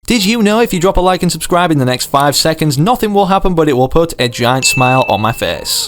Did you know if you drop a like and subscribe in the next 5 seconds, nothing will happen but it will put a giant smile on my face?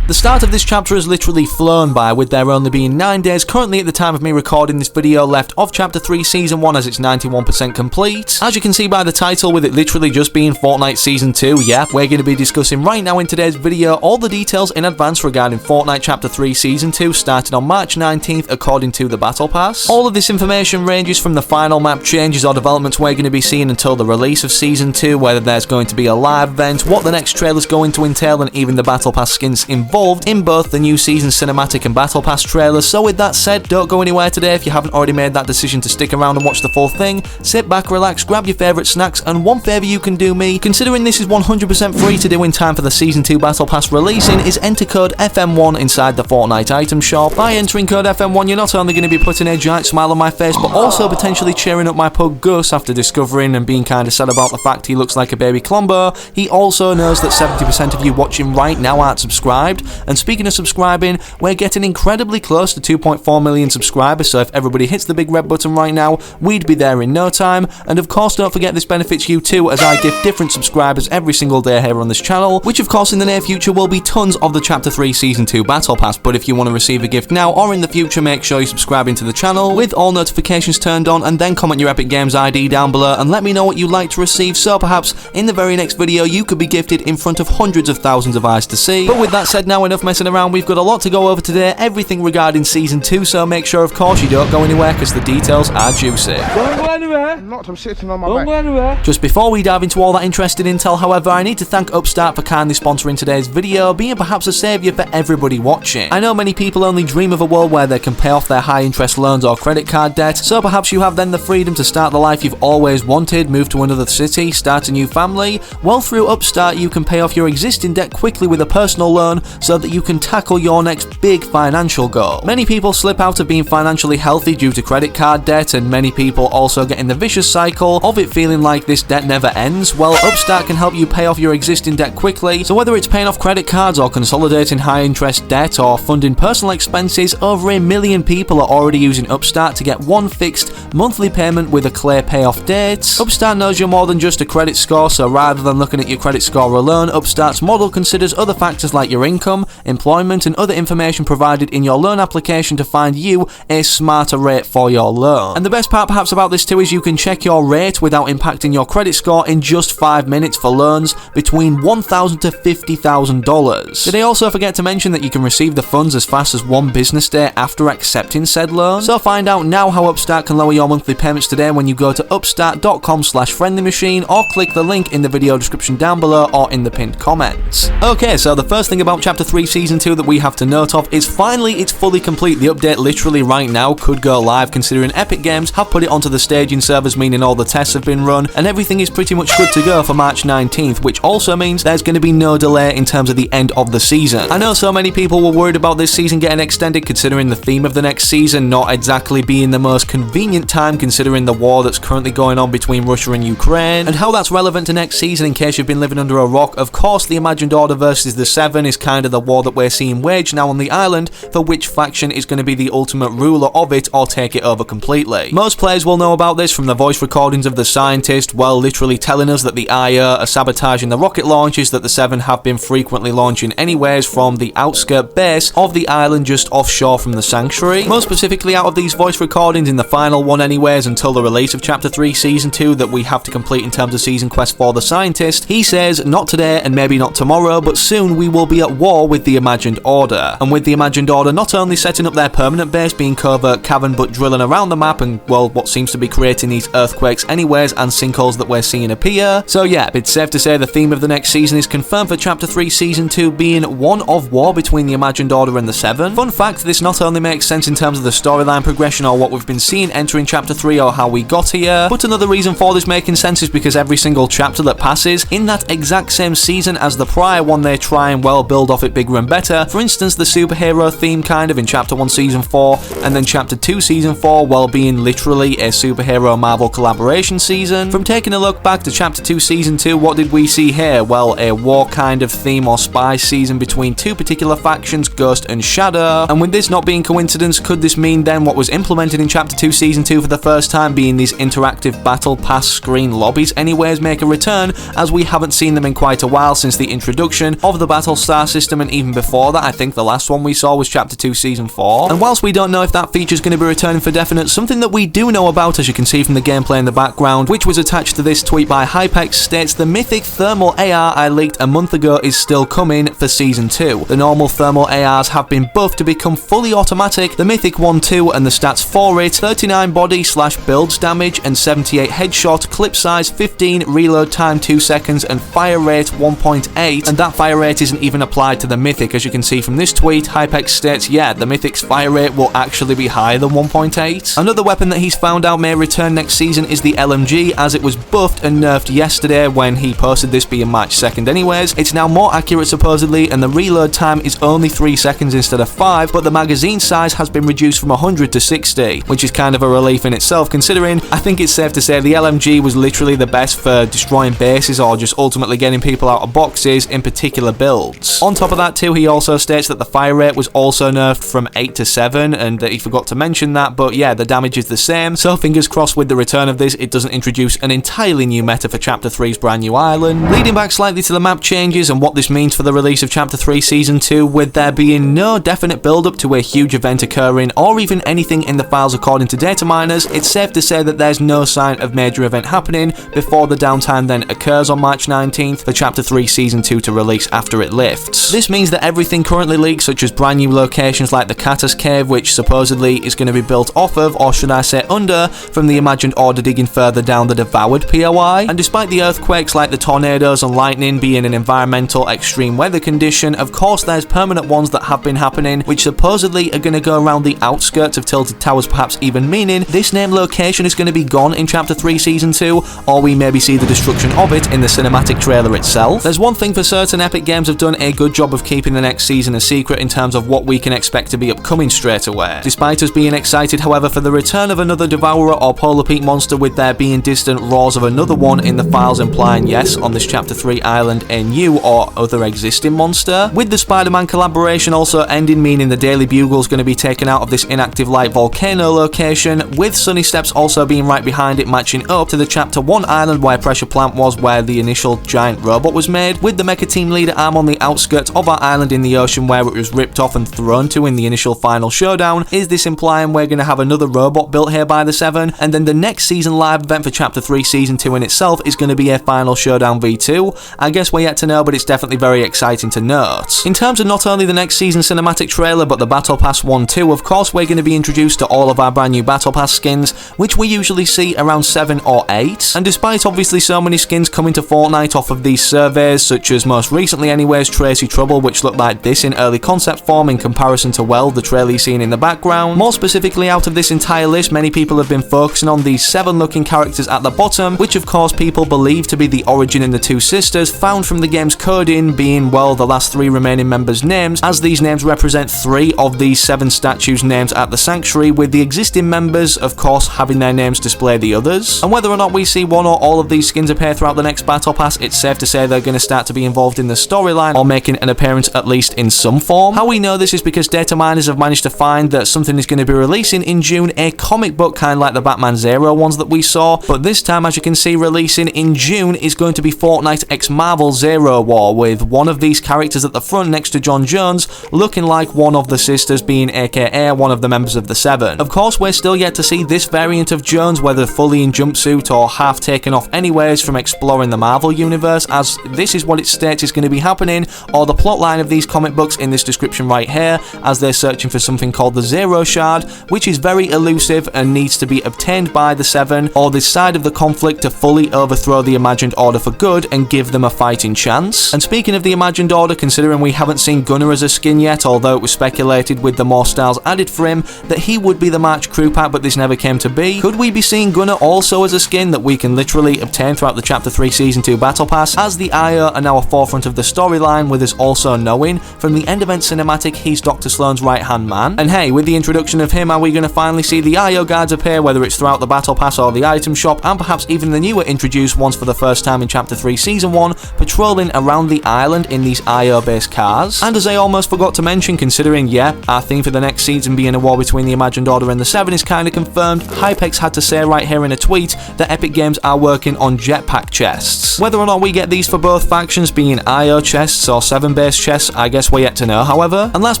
The start of this chapter has literally flown by, with there only being 9 days currently at the time of me recording this video left of Chapter 3 Season 1 as it's 91% complete. As you can see by the title, with it literally just being Fortnite Season 2, yeah, we're going to be discussing right now in today's video all the details in advance regarding Fortnite Chapter 3 Season 2 starting on March 19th according to the Battle Pass. All of this information ranges from the final map changes or developments we're going to be seeing until the release of Season 2, whether there's going to be a live event, what the next trailer's going to entail, and even the Battle Pass skins involved in both the new season cinematic and Battle Pass trailers. So with that said, don't go anywhere today if you haven't already made that decision to stick around and watch the full thing. Sit back, relax, grab your favourite snacks, and one favour you can do me, considering this is 100% free to do in time for the Season 2 Battle Pass releasing, is enter code FM1 inside the Fortnite item shop. By entering code FM1, you're not only going to be putting a giant smile on my face, but also potentially cheering up my pug Gus after discovering and being kind of sad about the fact he looks like a baby Columbo. He also knows that 70% of you watching right now aren't subscribed, and speaking of subscribing, we're getting incredibly close to 2.4 million subscribers, so if everybody hits the big red button right now, we'd be there in no time. And of course, don't forget this benefits you too, as I gift different subscribers every single day here on this channel, which of course in the near future will be tons of the Chapter 3 Season 2 Battle Pass. But if you want to receive a gift now or in the future, make sure you're subscribing to the channel with all notifications turned on, and then comment your Epic Games ID down below and let me know what you'd like to receive, so perhaps in the very next video you could be gifted in front of hundreds of thousands of eyes to see. But with that said, now enough messing around, we've got a lot to go over today, everything regarding Season 2, so make sure of course you don't go anywhere because the details are juicy. Don't go anywhere. I'm not, I'm sitting on my Don't back. go anywhere. Just before we dive into all that interesting intel, however, I need to thank Upstart for kindly sponsoring today's video, being perhaps a saviour for everybody watching. I know many people only dream of a world where they can pay off their high interest loans or credit card debt, so perhaps you have then the freedom to start the life you've always wanted, move to another city, start a new family. Well, through Upstart you can pay off your existing debt quickly with a personal loan so that you can tackle your next big financial goal. Many people slip out of being financially healthy due to credit card debt, and many people also get in the vicious cycle of it feeling like this debt never ends. Well, Upstart can help you pay off your existing debt quickly, so whether it's paying off credit cards or consolidating high interest debt or funding personal expenses, over 1 million people are already using Upstart to get one fixed monthly payment with a clear payoff date. Upstart knows you're more than just a credit score, so rather than looking at your credit score alone, Upstart's model considers other factors like your income, employment, and other information provided in your loan application to find you a smarter rate for your loan. And the best part perhaps about this too is you can check your rate without impacting your credit score in just 5 minutes for loans between $1,000 to $50,000. Did I also forget to mention that you can receive the funds as fast as 1 business day after accepting said loan? So find out now how Upstart can lower your monthly payments today when you go to upstart.com/friendlymachine or click the link in the video description down below or in the pinned comments. Okay, so the first thing about Chapter 3 Season 2 that we have to note of is finally it's fully complete. The update literally right now could go live, considering Epic Games have put it onto the staging servers, meaning all the tests have been run and everything is pretty much good to go for March 19th, which also means there's going to be no delay in terms of the end of the season. I know so many people were worried about this season getting extended, considering the theme of the next season not exactly being the most convenient time considering the war that's currently going on between Russia and Ukraine, and how that's relevant to next season. In case you've been living under a rock, of course the Imagined Order versus the Seven is kind of the war that we're seeing waged now on the island for which faction is going to be the ultimate ruler of it or take it over completely. Most players will know about this from the voice recordings of the scientist, well, literally telling us that the IO are sabotaging the rocket launches that the Seven have been frequently launching anyways from the outskirt base of the island just offshore from the sanctuary. Most specifically out of these voice recordings, in the final one anyways, until the release of Chapter 3 Season 2 that we have to complete in terms of season quest for the scientist, he says not today and maybe not tomorrow, but soon we will be at war with the Imagined Order. And with the Imagined Order not only setting up their permanent base, being covert cavern, but drilling around the map and, well, what seems to be creating these earthquakes anyways and sinkholes that we're seeing appear. So yeah, it's safe to say the theme of the next season is confirmed for Chapter 3 Season 2 being one of war between the Imagined Order and the Seven. Fun fact, this not only makes sense in terms of the storyline progression or what we've been seeing entering Chapter 3 or how we got here, but another reason for this making sense is because every single chapter that passes in that exact same season as the prior one, they try and, well, build off it bit bigger and better. For instance, the superhero theme kind of in Chapter 1 Season 4, and then Chapter 2 Season 4, well being literally a superhero Marvel collaboration season. From taking a look back to Chapter 2 Season 2, what did we see here? Well, a war kind of theme or spy season between two particular factions, Ghost and Shadow. And with this not being coincidence, could this mean then what was implemented in Chapter 2 Season 2 for the first time, being these interactive battle pass screen lobbies anyways, make a return, as we haven't seen them in quite a while since the introduction of the Battlestar system, and even before that, I think the last one we saw was Chapter 2 Season 4. And whilst we don't know if that feature is going to be returning for definite, something that we do know about, as you can see from the gameplay in the background, which was attached to this tweet by Hypex, states the mythic thermal AR I leaked a month ago is still coming for Season 2. The normal thermal ARs have been buffed to become fully automatic, the mythic one too, and the stats for it: 39 body / builds damage and 78 headshot, clip size 15, reload time 2 seconds, and fire rate 1.8, and that fire rate isn't even applied to the mythic. As you can see from this tweet, Hypex states, yeah, the mythic's fire rate will actually be higher than 1.8. Another weapon that he's found out may return next season is the LMG, as it was buffed and nerfed yesterday when he posted this being March 2nd anyways. It's now more accurate supposedly, and the reload time is only 3 seconds instead of 5, but the magazine size has been reduced from 100 to 60, which is kind of a relief in itself, considering I think it's safe to say the LMG was literally the best for destroying bases or just ultimately getting people out of boxes in particular builds. On top of that too, he also states that the fire rate was also nerfed from 8 to 7, and that he forgot to mention that, but yeah, the damage is the same, so fingers crossed with the return of this, it doesn't introduce an entirely new meta for Chapter 3's brand new island. Leading back slightly to the map changes and what this means for the release of Chapter 3 Season 2, with there being no definite build-up to a huge event occurring, or even anything in the files according to data miners, it's safe to say that there's no sign of major event happening before the downtime then occurs on March 19th for Chapter 3 Season 2 to release after it lifts. This means that everything currently leaked, such as brand new locations like the Katas Cave, which supposedly is going to be built off of, or should I say under, from the Imagined Order digging further down the Devoured POI. And despite the earthquakes like the tornadoes and lightning being an environmental extreme weather condition, of course there's permanent ones that have been happening, which supposedly are going to go around the outskirts of Tilted Towers, perhaps even meaning this named location is going to be gone in Chapter 3 Season 2, or we maybe see the destruction of it in the cinematic trailer itself. There's one thing for certain, Epic Games have done a good job of keeping the next season a secret in terms of what we can expect to be upcoming straight away. Despite us being excited, however, for the return of another Devourer or Polar Peak monster, with there being distant roars of another one in the files implying yes, on this Chapter 3 island, a new or other existing monster. With the Spider-Man collaboration also ending, meaning the Daily Bugle's going to be taken out of this inactive light volcano location, with Sunny Steps also being right behind it, matching up to the Chapter 1 island where Pressure Plant was, where the initial giant robot was made, with the Mecha Team Leader arm on the outskirts of our island in the ocean where it was ripped off and thrown to in the initial final showdown. Is this implying we're going to have another robot built here by the 7? And then the next season live event for Chapter 3 Season 2 in itself is going to be a final showdown v2? I guess we're yet to know, but it's definitely very exciting to note. In terms of not only the next season cinematic trailer, but the Battle Pass 1 too, of course we're going to be introduced to all of our brand new Battle Pass skins, which we usually see around 7 or 8. And despite obviously so many skins coming to Fortnite off of these surveys, such as most recently anyways Tracy Trouble, which looked like this in early concept form in comparison to, well, the trailer you've seen in the background. More specifically, out of this entire list, many people have been focusing on these 7 looking characters at the bottom, which of course people believe to be the origin and the 2 sisters found from the game's coding, being, well, the last 3 remaining members' names, as these names represent 3 of these 7 statues' names at the Sanctuary, with the existing members of course having their names display the others. And whether or not we see one or all of these skins appear throughout the next Battle Pass, it's safe to say they're going to start to be involved in the storyline or making an appearance at least in some form. How we know this is because data miners have managed to find that something is going to be releasing in June, a comic book kind of like the Batman Zero ones that we saw, but this time, as you can see, releasing in June is going to be Fortnite x Marvel Zero War, with one of these characters at the front next to John Jones looking like one of the sisters, being aka one of the members of the 7. Of course, we're still yet to see this variant of Jones, whether fully in jumpsuit or half taken off anyways from exploring the Marvel universe, as this is what it states is going to be happening, or the plotline of these comic books in this description right here, as they're searching for something called the Zero Shard, which is very elusive and needs to be obtained by the 7 or this side of the conflict to fully overthrow the Imagined Order for good and give them a fighting chance. And speaking of the Imagined Order, considering we haven't seen Gunner as a skin yet, although it was speculated with the more styles added for him that he would be the March crew pack, but this never came to be, could we be seeing Gunner also as a skin that we can literally obtain throughout the Chapter 3 Season 2 Battle Pass, as the IO are now a forefront of the storyline, with us also also knowing from the end event cinematic he's Dr. Slone's right hand man. And hey, with the introduction of him, are we going to finally see the IO guards appear, whether it's throughout the battle pass or the item shop, and perhaps even the newer introduced ones for the first time in Chapter 3 Season 1, patrolling around the island in these IO based cars? And as I almost forgot to mention, considering, yeah, our theme for the next season being a war between the Imagined Order and the Seven is kinda confirmed, Hypex had to say right here in a tweet that Epic Games are working on jetpack chests. Whether or not we get these for both factions, being IO chests or 7 base chests, I guess we're yet to know, however. And last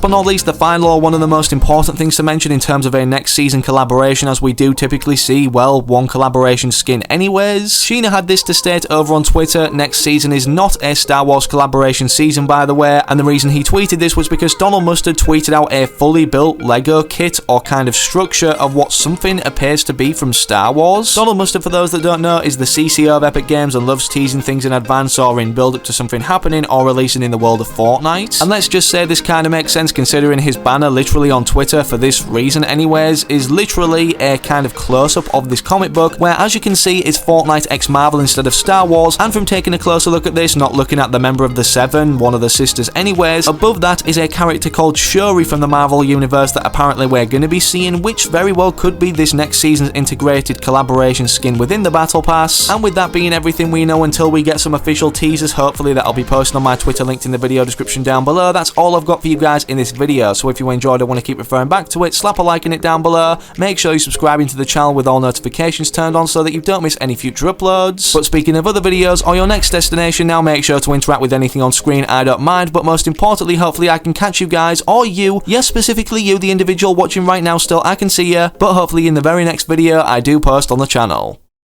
but not least, the final, or one of the most important things to mention in terms of a next season collaboration, as we do typically see, well, one collaboration skin anyways. Sheena had this to state over on Twitter: next season is not a Star Wars collaboration season, by the way, and the reason he tweeted this was because Donald Mustard tweeted out a fully built Lego kit or kind of structure of what something appears to be from Star Wars. Donald Mustard, for those that don't know, is the CCO of Epic Games and loves teasing things in advance or in build up to something happening or releasing in the world of Fortnite. And let's just say this kind of makes sense considering his banner literally on Twitter, for this reason anyways, is literally a kind of close-up of this comic book, where as you can see it's Fortnite x Marvel instead of Star Wars, and from taking a closer look at this, not looking at the member of the Seven, one of the sisters anyways, above that is a character called Shuri from the Marvel universe that apparently we're going to be seeing, which very well could be this next season's integrated collaboration skin within the Battle Pass. And with that being everything we know until we get some official teasers, hopefully that I'll be posting on my Twitter linked in the video description down below, that's all I've got for you guys in this video. So if you enjoyed it, want to keep referring back to it, slap a like in it down below, make sure you're subscribing to the channel with all notifications turned on so that you don't miss any future uploads. But speaking of other videos or your next destination, now make sure to interact with anything on screen, I don't mind, but most importantly, hopefully I can catch you guys, or you, yes, specifically you, the individual watching right now still, I can see you, but hopefully in the very next video I do post on the channel.